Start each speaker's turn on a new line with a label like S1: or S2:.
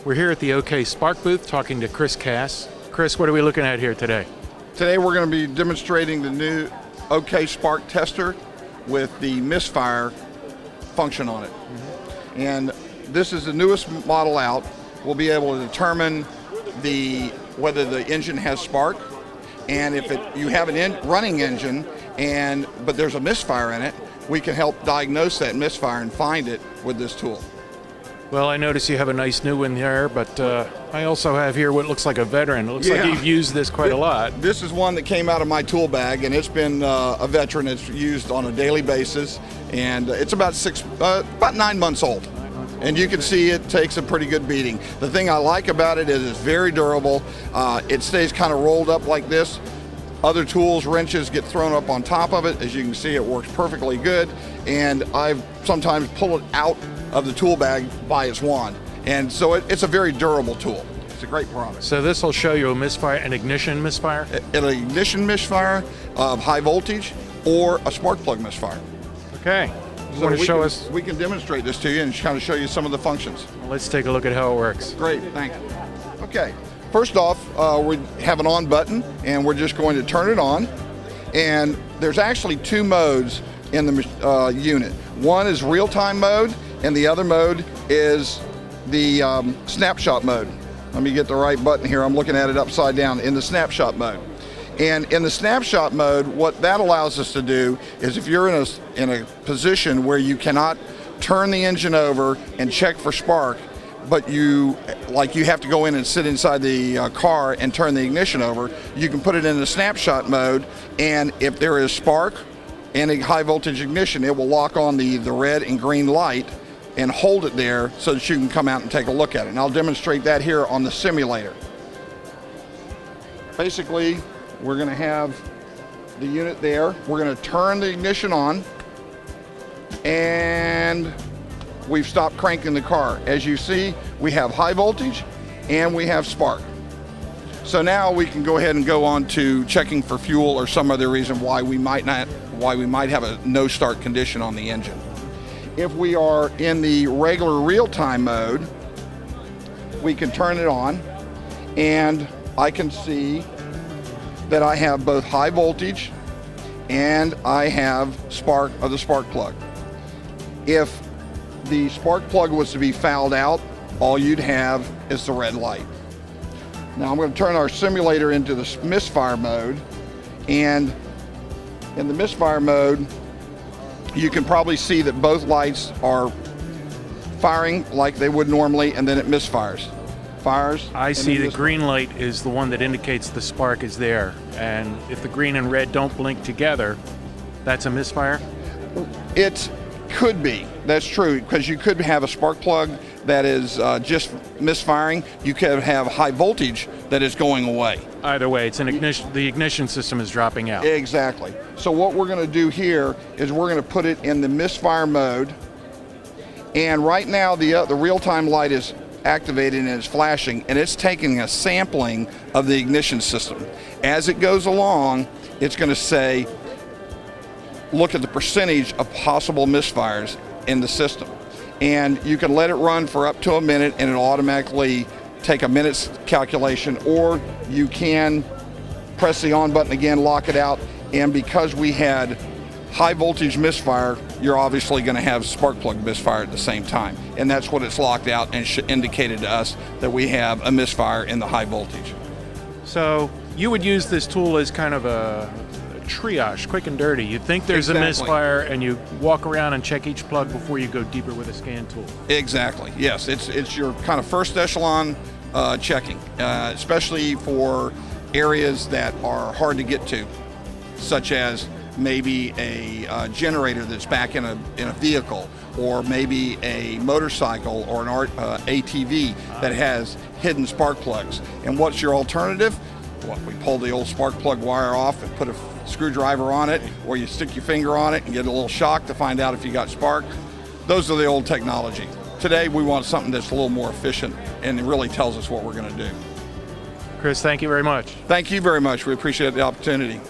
S1: We're here at the OK Spark booth talking to Chris Cass. Chris, what are we looking at here today?
S2: Today we're going to be demonstrating the new OK Spark tester with the Misfire function on it. And this is the newest model out. We'll be able to determine whether the engine has spark, and if you have an running engine but there's a misfire in it, we can help diagnose that misfire and find it with this tool.
S1: Well, I notice you have a nice new one there, but I also have here what looks like a veteran. It looks like you've used this quite a lot.
S2: This is one that came out of my tool bag, and it's been a veteran. It's used on a daily basis, and it's about 9 months old. And you can see it takes a pretty good beating. The thing I like about it is it's very durable. It stays kind of rolled up like this. Other tools, wrenches get thrown up on top of it. As you can see, it works perfectly good. And I've sometimes pulled it out of the tool bag by its wand. And so it's a very durable tool. It's a great product.
S1: So this will show you a misfire, an ignition misfire?
S2: An ignition misfire of high voltage or a spark plug misfire.
S1: Okay.
S2: So want to show us? We can demonstrate this to you and kind of show you some of the functions.
S1: Well, let's take a look at how it works.
S2: Great, thank you. Okay, first off, we have an on button, and we're just going to turn it on. And there's actually two modes in the unit. One is real-time mode, and the other mode is the snapshot mode. Let me get the right button here. I'm looking at it upside down in the snapshot mode. And in the snapshot mode, what that allows us to do is if you're in a position where you cannot turn the engine over and check for spark, but you have to go in and sit inside the car and turn the ignition over, you can put it in the snapshot mode, and if there is spark and a high voltage ignition, it will lock on the red and green light and hold it there so that you can come out and take a look at it. And I'll demonstrate that here on the simulator. Basically, we're going to have the unit there. We're going to turn the ignition on, and we've stopped cranking the car. As you see, we have high voltage and we have spark. So now we can go ahead and go on to checking for fuel or some other reason why we might have a no start condition on the engine. If we are in the regular real-time mode, we can turn it on, and I can see that I have both high voltage and I have spark of the spark plug. If the spark plug was to be fouled out, all you'd have is the red light. Now I'm going to turn our simulator into the Misfire mode, and in the Misfire mode, you can probably see that both lights are firing like they would normally, and then it misfires. Fires.
S1: I see the green light is the one that indicates the spark is there, and if the green and red don't blink together, that's a misfire?
S2: It could be. That's true, because you could have a spark plug that is just misfiring. You could have high voltage that is going away.
S1: Either way, it's an ignition. The ignition system is dropping out.
S2: Exactly. So what we're going to do here is we're going to put it in the Misfire mode, and right now the real-time light is activated and it's flashing, and it's taking a sampling of the ignition system. As it goes along, it's going to say, look at the percentage of possible misfires in the system. And you can let it run for up to a minute, and it'll automatically take a minute's calculation, or you can press the on button again, lock it out, and because we had high voltage misfire, you're obviously going to have spark plug misfire at the same time. And that's what it's locked out and indicated to us, that we have a misfire in the high voltage.
S1: So you would use this tool as kind of a triage, quick and dirty. You think there's a misfire, and you walk around and check each plug before you go deeper with a scan tool. Exactly,
S2: yes. It's your kind of first echelon checking, especially for areas that are hard to get to, such as maybe a generator that's back in a vehicle, or maybe a motorcycle or an ATV that has hidden spark plugs. And what's your alternative? Well, we pull the old spark plug wire off and put a screwdriver on it, or you stick your finger on it and get a little shock to find out if you got spark. Those are the old technology. Today we want something that's a little more efficient and it really tells us what we're going to do.
S1: Chris, thank you very much.
S2: Thank you very much. We appreciate the opportunity.